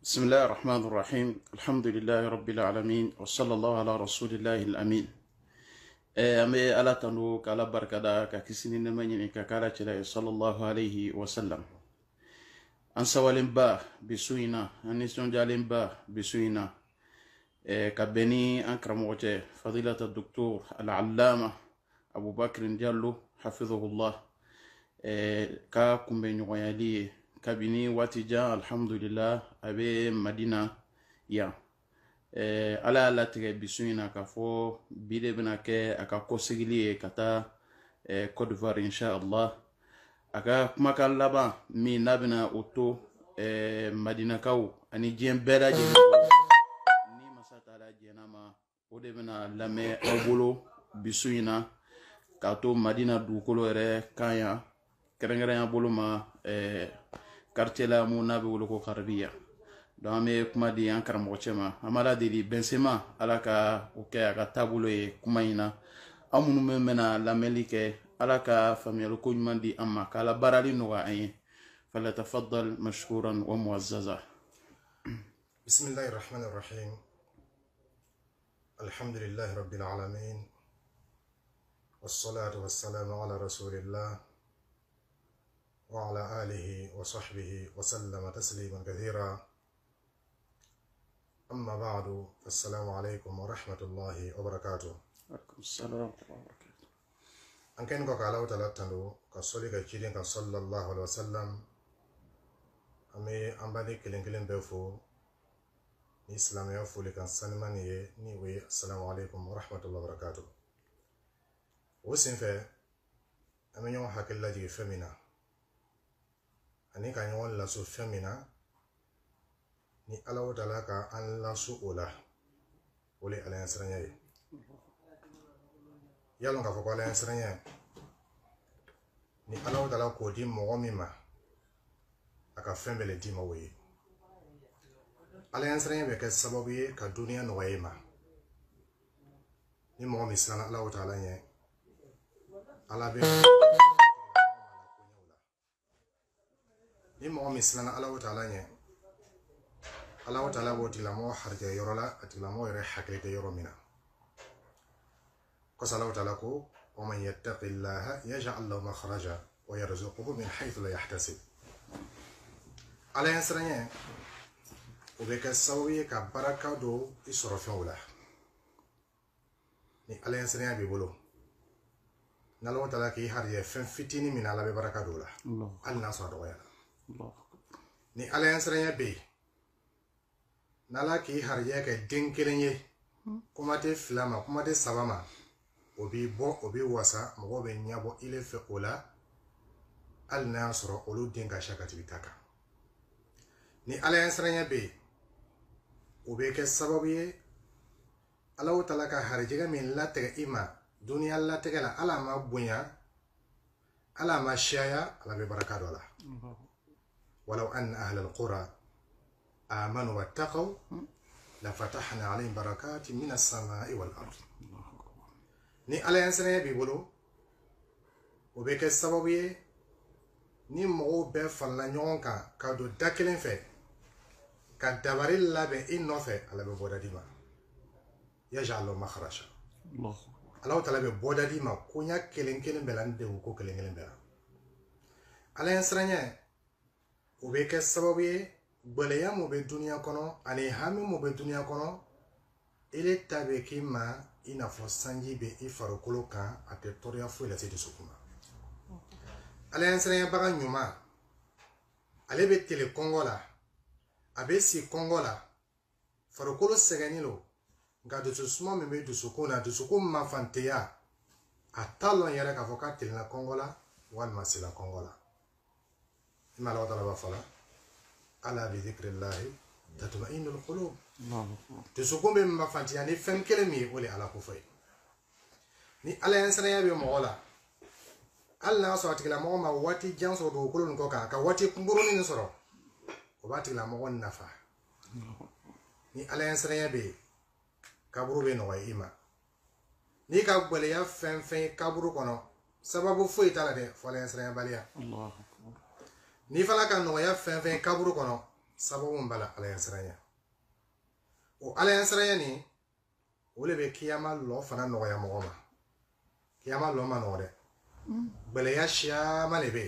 بسم الله الرحمن الرحيم الحمد لله رب العالمين وصلى الله على رسول الله الأمين أمي ألا تنو كلا بركدا ككسنين نمني ككلا تلا صلى الله عليه وسلم أنسى ولنبا بسوينا أنيسون جالنبا بسوينا كبني أكرم وجه فضيلة الدكتور العلامة أبو بكر جالو حفظه الله كاكم بين يغيالي kabini wati jan alhamdulillah abe madina ya ala la tigɛ bisu in na k'a fɔ bi de bɛna kɛ a ka kɔsegili ye ka taa Côte d'Ivoire inshallah a ka kumakan laban min n'a bɛna o to madinakaw ani diɲɛ bɛɛ lajɛlen ni masa taala jɛna ma o de bɛna lamɛn aw bolo bisu in na k'a to madina dugukolo yɛrɛ kan yan kɛrɛnkɛrɛnya bolo ma quartier la mun n'a bɛ wele ko Karabiya donc an bɛ kuma di an karamɔgɔ cɛ ma an b'a ladeli Bɛnsema ala ka o kɛ a ka taabolo ye kuma in na an minnu bɛna lamɛnli kɛ ala ka faamuyali ko ɲuman di an ma k'ala baarali nɔgɔya an ye falyatafaddal mashkuran wa muazzaza. bismillahir rahmanir rahim alhamdulillahi rabbil alamin wassalatu wassalamu ala rasulillah وعلى آله وصحبه وسلم تسليما كثيرا أما بعد السلام عليكم ورحمة الله وبركاته. وعليكم السلام ورحمة الله وبركاته. أن كان قالوا تلاتلو كصلي كجيرين صلى الله عليه وسلم أمي أمباني كلين بفو إسلام يفو لكن سلمانية نيوي السلام عليكم ورحمة الله وبركاته. وسين في أمي يوم حكي الله جي فمنا ani ka ɲɔgɔn laso fɛn min na ni Ala Taala ka an laso o la o le Ala ɲɛsiranya ye yalon k'a fɔ ko Ala ɲɛsiranya ni Ala Taala k'o di mɔgɔ min ma a ka fɛn bɛɛ le di ma o ye Ala ɲɛsiranya bɛ kɛ sababu ye ka duniya nɔgɔya i ma ni mɔgɔ min siranna Ala Taala ɲɛ Ala bɛ ni mɔgɔ min siranna Ala Taala ɲɛ Ala Taala b'o tigilamɔgɔ harijɛ yɔrɔ la a tigilamɔgɔ yɛrɛ hakili tɛ yɔrɔ min na kɔsa Ala Taala ko wa man yattaqillaha yaj'al lahu makhraja wa yarzuquhu min haythu la yahtasib Ala ɲɛsiranya o bɛ kɛ sababu ye ka baraka don i sɔrɔ fɛnw la ni Ala ɲɛsiranya b'i bolo ni Ala Taala k'i harijɛ fɛn fitinin min na Ala bɛ baraka don o la hali n'a sɔrɔ a dɔgɔyara ni Ala ɲɛsiranya bɛ yen n'Ala k'i harijɛ kɛ den kelen ye kuma tɛ fila ma kuma tɛ saba ma o b'i bɔ o b'i wasa mɔgɔw bɛ ɲɛbɔ ile fɛ o la hali n'a y'a sɔrɔ olu den ka ca ka tɛmɛ i ta kan ni Ala ɲɛsiranya bɛ yen o bɛ kɛ sababu ye Ala Taala ka harijɛ min latigɛ i ma duniya latigɛ la Ala ma bonya Ala ma caya Ala bɛ baraka don a la ولو أن أهل القرى آمنوا واتقوا لفتحنا عليهم بركات من السماء والأرض ni Ala ɲɛsiranya b'i bolo o bɛ kɛ sababu ye ni mɔgɔw bɛɛ farala ɲɔgɔn kan ka don da kelen fɛ ka dabari labɛn i nɔfɛ Ala bɛ bɔda d'i ma yaj'al lahu makhraja Ala Taala bɛ bɔda d'i ma koɲa kelen kelen bɛɛ la ni degun ko kelen kelen bɛɛ la Ala ɲɛsiranya o bɛ kɛ sababu ye gbɛlɛya mun bɛ duniya kɔnɔ ani hami mun bɛ duniya kɔnɔ ele ta bɛ k'i ma i n'a fɔ sanji bɛ i farikolo kan a tɛ tɔɔrɔya foyi lase dusukun ma Ala ɲɛsiranyabaga ɲuman ale bɛ tile kɔngɔ la a bɛ si kɔngɔ la farikolo sɛgɛnnen don nka dususuma min bɛ dusukun na dusukun mafanteya a t'a lɔn yɛrɛ k'a fɔ k'a tilenna kɔngɔ la walima sela kɔngɔ la ima Ala Taala b'a fɔ la ala bi dhikrillahi tatma'innul qulub dusukun bɛ mafanteya ni fɛn kelen min ye o de Ala ko fɔ ye ni Ala ɲɛsiranya bɛ mɔgɔ la hali n'a sɔrɔ a tigilamɔgɔ ma waati jan sɔrɔ dugukolo nin kɔ kan ka waati kunkurunin sɔrɔ o b'a tigilamɔgɔ nafa ni Ala ɲɛsiranya bɛ yen kaburu bɛ nɔgɔya i ma n'i ka gbɛlɛya fɛn fɛn ye kaburu kɔnɔ sababu foyi t'a la dɛ fo Ala ɲɛsiranyabaliya ni fana ka nɔgɔya fɛn fɛn kaburu kɔnɔ sababu mbala ala yansranya o ala yansranya ni wole be kiyama lo fana no ya mo ma kiyama lo ma no de bele ya sha malebe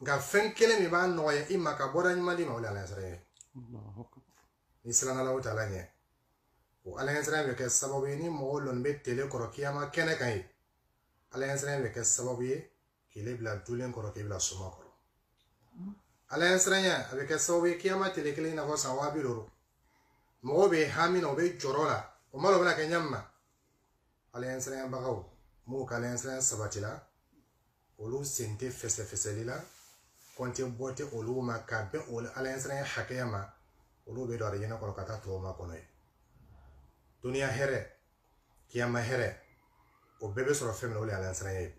nga fen kele mi ba no ya imma ka boda ni mali ma wala ala yansranya Allahu akbar islana la wata la nye o ala yansranya be ke sababu ni mo lon be tele koro kiyama kene kai ala yansranya be ke sababu ye kile bla dulen koro ke bla suma koro ala yansranya be ke sababu ye kiyama tele kele na ko sawabi loro mo be hamina o be jorola o malo bla ke nyamma ala yansranya bagaw mo ka ala yansranya sabatila olu sente fese fese lila konte bote olu ma ka be olu ala yansranya hakiyama olu be do ara yena ko kata to ma kono dunia here kiyama here o bebe soro femna olu ala yansranya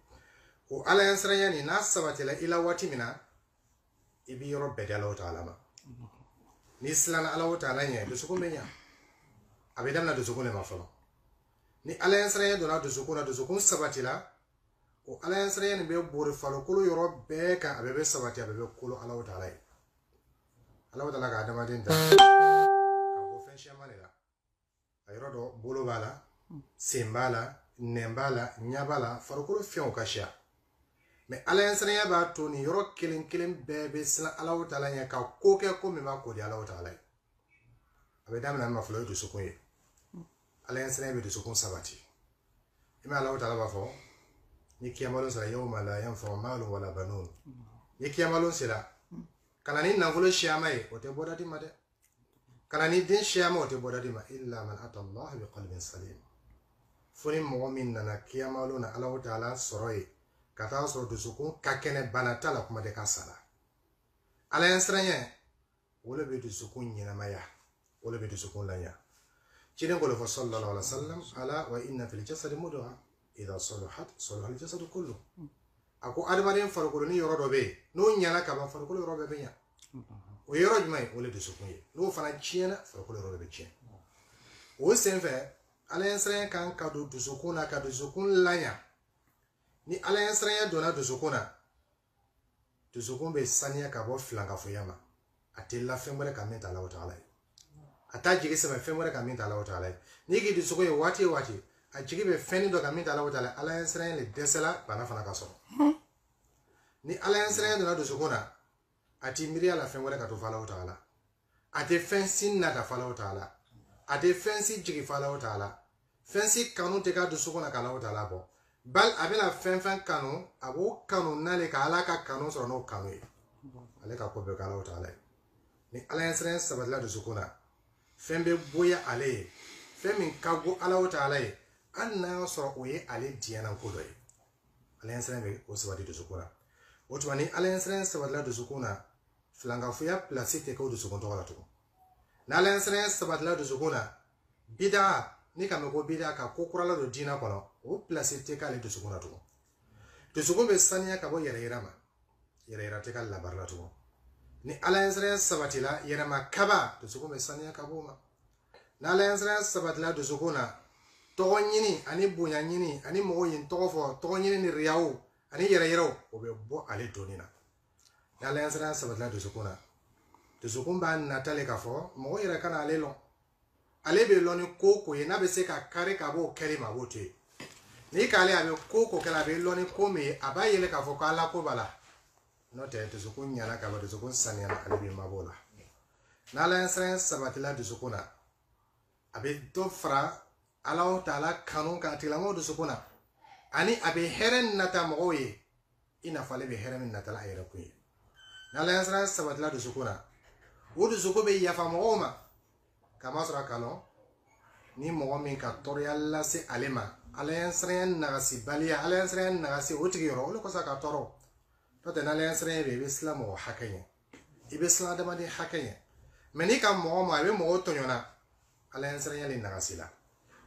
o ala yansranya ni na sabatila ila wati mina ibi yoro be dalo taala ma ni silana ala taala nya do suko menya abedam na do suko le ma folo ni ala yansranya do na do suko sabatila o ala yansranya ni be bori falo kulu yoro be ka abebe sabati abebe kulu ala taala ala taala ga adama din ta ka bo fen shamane la ayro do bolo bala sembala nembala nyabala faro kulu fion kasha me ala yansranya ba to ni yoro kilin bebe sila ala taala nya ka ko ke ko me ba ko di ala taala abedam na ma folo do suko ye ala yansranya be do suko sabati ima ala taala ba fo ni kiyamalon sala yawma la yanfa malun wala banun ni kiyamalon sala kana ni nangolo shiyamai o te bodati made kana ni din shiyama o te bodati ma illa man ata Allah bi qalbin salim foni mu'min na kiyamalon Allah ta'ala soroi kata soro dusukun kakene banatala kuma de kasala ala yansranya wala be dusukun nyina maya wala be dusukun lanya ciden ko fa sallallahu alaihi wasallam ala wa inna fil jasadi mudghah idha salahat salaha al jasadu kullu ako adamaren farko ni yoro dobe no nyala ka ba farko yoro be nya o yoro jmai wala de sukunye no fana chiena farko yoro be chien o senfe ala yansranya kan ka do sukuna ka do sukun lanya ni ala yansranya dona do sukuna do sukun be sanya ka bo flanga foyama atella fembere ka menta Allah ta'ala ata jige se fembere ka menta Allah ta'ala ni gi do sukunye wati a jigi be feni do ka menta Allah ta'ala ala yansranya le desela bana fana ka so ni ala yansranya do na do sukuna ati miri ala fembere ka to fala ta'ala ate fensin na ka fala ta'ala ate fensi jigi fala ta'ala fensi kanu te ka do sukuna ka Allah ta'ala bo bal abena fen kanu abo kanu nale ka ala ka kanu so no kanu ale ka ko be ka Allah ta'ala ni ala yansranya sabatla do sukuna fembe boya ale femin kago Allah ta'ala anna so oye ale diana ko doy ala yansranya be o sabati do sukuna otwani ala yansranya sabatla do sukuna flanga fuya placite ko do sukuna to wala to na ala yansranya sabatla do sukuna bida ni kame ko bida ka ko kurala do dina kono o placite ka le do sukuna to sukun be sanya ka bo yere te ka la barla to ni ala yansranya sabatila yere ma kaba to sukun be sanya ka bo ma na ala yansranya sabatla do sukuna to nyini ani bunya nyini ani mo yin to fo to nyini ni riyawo ani yere o be bo ale donina na ala yansranya sabatla do sukuna to sukun ba na tale ka fo mo yere kana ale lo ale be loni koko ye na be se ka kare ka bo kele ma bote ni kale abe koko kala be loni kome abayele ka fo kala ko bala no te to sukun nyana ka ba to sukun sanya na ale be mabola na la yansranya sabatila do sukuna abe do fra Allah ta'ala kanun ka tilamo do sukuna ani abe heren nata mo ye ina fale be heren nata la ayra ku na la yansranya sabatila do sukuna wodu sukobe ya fa mo ma kama sura kalo ni mo min ka torialla se alema ala yansranya nagasi balia ala yansranya nagasi otigiro lo ko saka toro to te na ala yansranya be islam o hakanya ibe islam da made hakanya meni kam mo ma be mo tonyona ala yansranya le nagasi la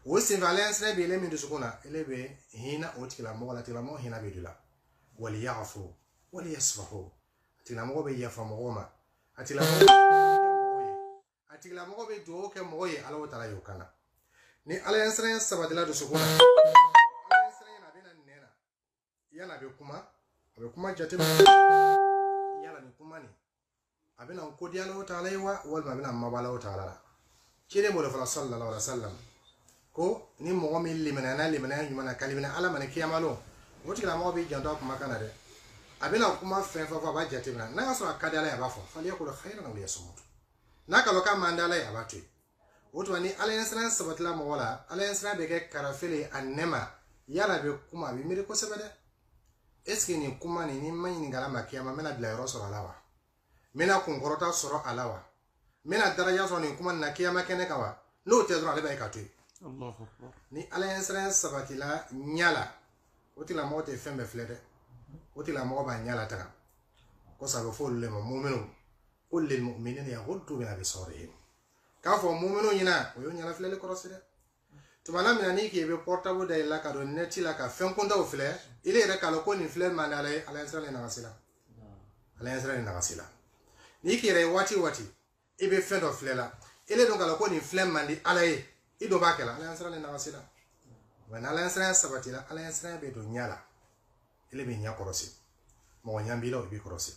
wo sin ala yansranya be le min dusukuna ele be hina otigila mo wala tigila mo hina be dula wal ya'fu wal yasfahu tigila mo be yafa mo ma atila atigila mo be do ke mo ye ala wata la yokana ni ala yansranya sabatila do sukuna ala yansranya na bena nena yana be kuma jate yana ni kuma ni abina ko di Allah ta'ala wa wal ma bina mabala ta'ala kire mo fa sallallahu alaihi wasallam ko ni mo mi limana nyumana kalimina ala man kiyamalo woti la mo bi jando ko makana de abina kuma fen fa ba jatimna na so akadala ya bafo fa liya ko khairan aw yasmut na ka loka mandala ya batu woto ni ala yasran sabatla mo wala ala yasran be ke karafili annema yala be kuma bi miri ko sebede est-ce que ni kuma ni mani ngala makiyama mena bila yoro soro alawa mena kun korota soro alawa mena daraja soro ni kuma na kiyama kene kawa no te dro ale be ka tu Allahu akbar ni ala yasran sabatila nyala woti la mo te fembe flede woti la mo ba nyala ta ko sa go fo le mo mu'minu qul lil mu'minina yaghuddu min absarihim ka fo mu'minu nyina o yo nyala flele ko roside tumana mina ni ki be portable de la ka do neti la ka fen konta o fle ile re ka lo ko ni fle manala ala yasran na gasila ala yasran na gasila ni ki re wati ibe fen do fle la ile do ka lo ko ni fle mandi ala e ido bakela ala yasran na gasila wana ala yasran sabatila ala yasran be do nyala ile be nya korosi mo nyambila o be korosi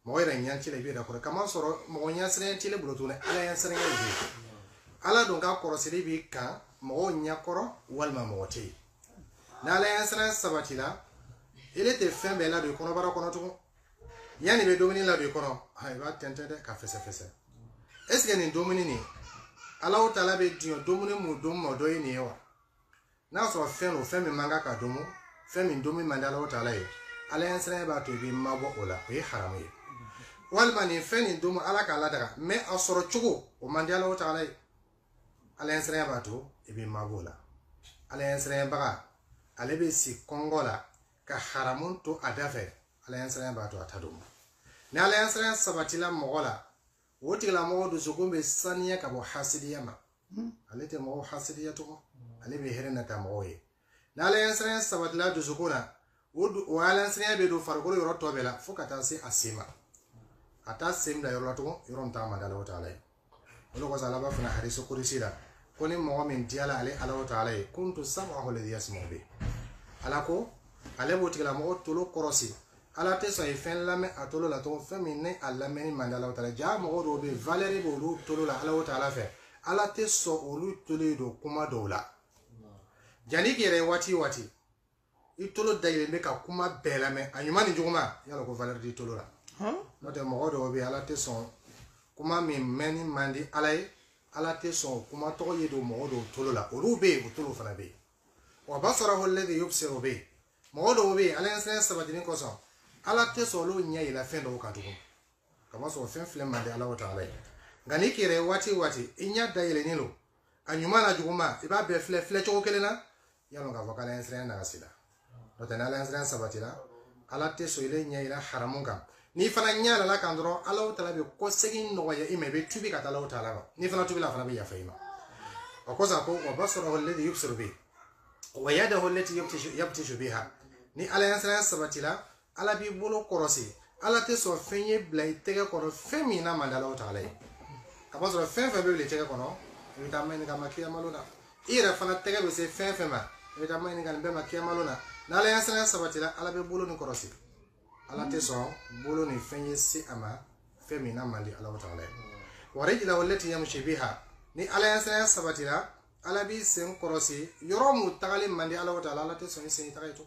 mo ira nyanchi le be da koro kama soro mo nyasran tile bulotune ala yasran ya be ala do ka korosi le be ka mo nyakoro walma mo te na ala yasran sabatila ile te fembe la do kono bara kono to yani be domini la do kono hay ba tentede ka fese est-ce que ni domini ni ala o tala be dio domini mu dum mo do ni wa na so fen o femi manga ka domo femi domi mandala o tala e ala yasran ba to be mabo ola e haramu e walma ni feni domo ala ka la daga me asoro chugo o mandala o tala e ala yasran ba to e be mabo la ala yasran ba ale be si kongola ka haramun to adafe ala yasran ba to atadomo na ala yasran sabatila mogola woti la mo do sugumbe saniya ka bo hasidiya ma ale te mo hasidiya to ale be herena ta mo ye na ala yasran sabatila do suguna wala yasran be do fargolo yoro to bela fukata si asima ata semda yoro to yoro ta mandala wata ala wala ko sala ba funa hadisu kurisida koni mo min diala ale ala wata ala kuntu sam'ahu alladhi yasma'u bi ala ko ale boti la mo tolo korosi ala te so fen lame atolo la to femine alla meni mandala wata ja mo do be valeri bo lu tolo la ala wata ala fe ala te so olu tolo do kuma do la jani gere wati i tolo dayile be ka kuma belame anyuma ni juguma yalo ko valeri di tolo la no te mo do be ala te so kuma mi meni mandi ala te so kuma to yedo mo do tolo la olu be o tolo fana be wa basarahu alladhi yubsiru bi mo do be ala yasran sabadini ko so ala te so lo nya ila fen do ka dugo kama so fen flem mande ala wata ala ngani kire wati inya dayile nilo anyuma na juguma iba be fle choko kelena yalo ga vakala yasran na gasila do tan ala yasran sabatila ala te so ile nya ila haramunga ni fana nya la kandro ala wata be ko segin no ya imebe tubi ka ala wata ala ni fana tubi la fana be ya faima okoza ko wa basarahu alladhi yubsiru bi wa yadahu allati yabtishu biha ni ala yasran sabatila ala bi bolo korosi ala te so fenye blay tege kono femi na mandala wata ala kaba so fen be le tege kono vita men ga makia malona ira fana tege be se fen ma vita men ga be makia malona na ala yasran sabatila ala be bolo ni korosi ala te so bolo ni fenye si ama femi na mandi ala wata ala wa rijla allati yamshi biha ni ala yasran sabatila ala bi sen korosi yoro mu tagali mandi ala wata ala te so ni sen tagay to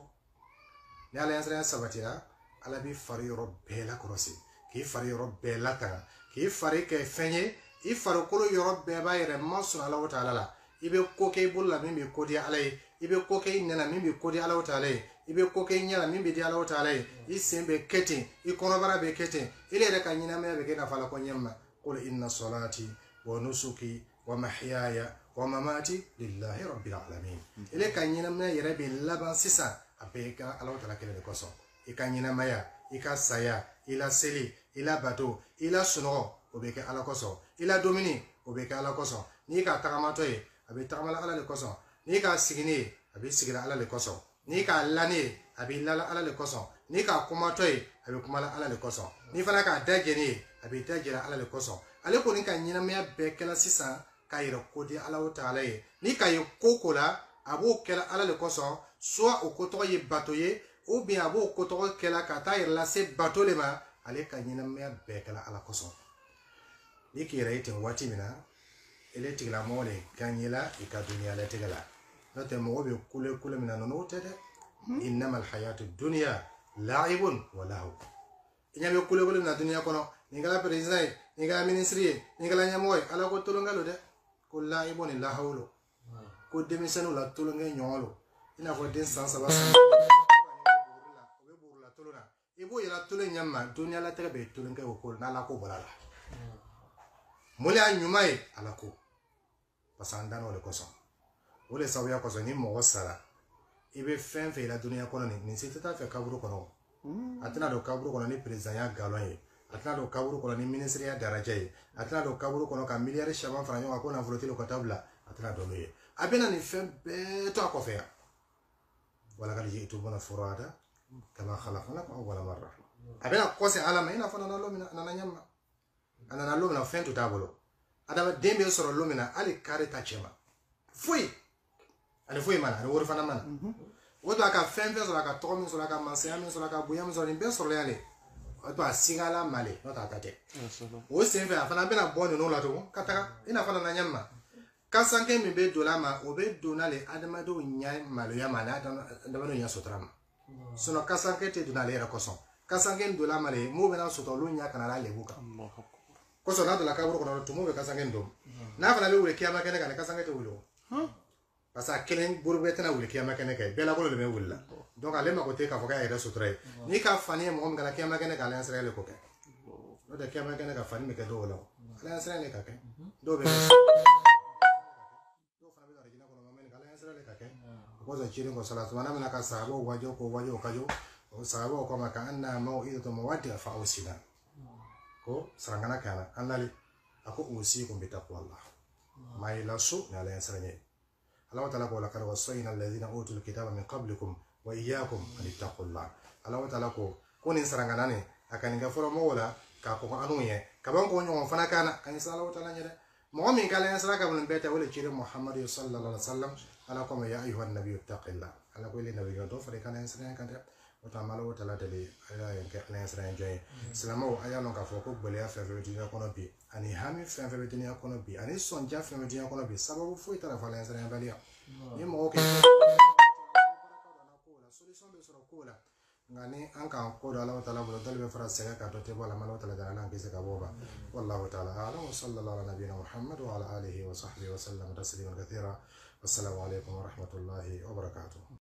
ni ala yasran sabatila ala bi fari yoro bela korosi ki fari yoro bela ta ki fari ke fenye i fari kolo yoro beba yere masun ala wata ala ibe koke bulla min bi kodi ala ibe koke nena min bi kodi ala wata ala ibe koke nyala min bi di ala wata ala i sembe kete i konobara be kete ile de ka nyina me be ke na fala ko nyemma qul inna salati wa nusuki wa mahyaya wa mamati lillahi rabbil alamin ile ka nyina me yere be laban sisa apeka ala wata kele de koso ikanyina maya ika saya ila seli ila bato ila suno obeke ala koso ila domini obeke ala koso ni ka tagamato e abi tagamala ala le koso ni ka sigini abi sigira ala le koso ni ka lani abi lala ala le koso ni ka kumato e abi kumala ala le koso ni fana ka dajeni abi dajira ala le koso ale ko ni ka nyina maya bekela sisa ka yira kodi ala o taala e ni ka yokokola abo kela ala le koso soit o koto ye bato ye ou bien abo koto kela kata irla se bato le ma ale ka nyina me be kala ala koso ni kira ite wati mina ele tigla mole kanyela ika dunya la tigla note mo be kule mina no tede innamal hayatu dunya la'ibun wa lahu inyame kule mina dunya kono ningala president ningala ministry ningala nyamoy ala ko tulungalo de ko la'ibun la hawlo ko demisanu la tulunga nyolo ina ko den sansa ba obe burla tuluna ibo yela tulen nyamma dunya la tigla be tulunga ko na la ko bolala Mulia nyumai alako pasanda no le koso ole sawya koso ni mo sara ibe fen fe la dunia kono ni sitata fe kaburu kono atana do kaburu kono ni president ya galon atana do kaburu kono ni ministre ya daraja atana do kaburu kono ka milliard shaban franyo ko na voloti lo tabla atana do loye abena ni fen be to akofea wala kali jitu bona furada kama khalaqnakum awwala marra abena kose alama ina fana na lo na nyama anana lomina fen to tabolo adama dembe soro lomina ali kare tachema fui ali fui mana wor fana mana wodo aka fen fe soro aka tomi soro aka mansiami soro aka buyam soro be soro yale oto asigala male no tatate o sen fe afana bena boni no lato kataka ina fana na nyamma kasanke mi be dolama o be donale adama do nya malo ya mana adama no nya sotrama sono kasanke te donale era koson kasanke dolama le mo bena sotolo nya kana la lebuka koso na la kaburu kono tumo be kasange ndom na fana be wule kiyama kene kan kasange te wulo pasa kelen burbe tana wule kiyama kene kay bela ko le me wulla donc ale ma ko te ka foka ere sutre ni ka fani mo ngala kiyama kene kan ala sere le ko ke no de kiyama kene ka fani me ke do wala ala sere le ka ke do be do fana be regina kono ma men ala sere le ka ke ko zo chiri ko salatu wana na ka sahabo wajo kajo sahabo ko ma ka anna mau'idatu mawaddi fa usina ko sarangana kana anali ako usikum bitaqwallah ma ilasu na la yasranye Allah ta'ala ko laqad wasayna alladhina utul kitaba min qablikum wa iyyakum an taqullah Allah ta'ala ko ni sarangana ne akaninga foro mo wala ka ko anu ye ka ban ko nyon fana kana kan sallallahu ta'ala nyade mo min kala yasraka bun beta wala chire Muhammad sallallahu alaihi wasallam ala ko ya ayuhan nabiy taqillah ala ko le nabiy do fare kana yasranye kan wata malo tala dele ala yanke ala yasranye joy salamo ayalon ka foko gbele afa fe dunya kono bi ani hami fe fe dunya kono bi ani sonja fe dunya kono bi sababu fu itara fa yasranye balia ni mo ke solution be soro kola ngani anka ko da Allah taala bolo dalbe fara sega ka to te bola malo taala da ala ngise ka boba wallahu taala a'lam wa sallallahu ala nabiyina muhammad wa ala alihi wa sahbihi wa sallam tasliman kathira wassalamu alaikum wa rahmatullahi wa barakatuh.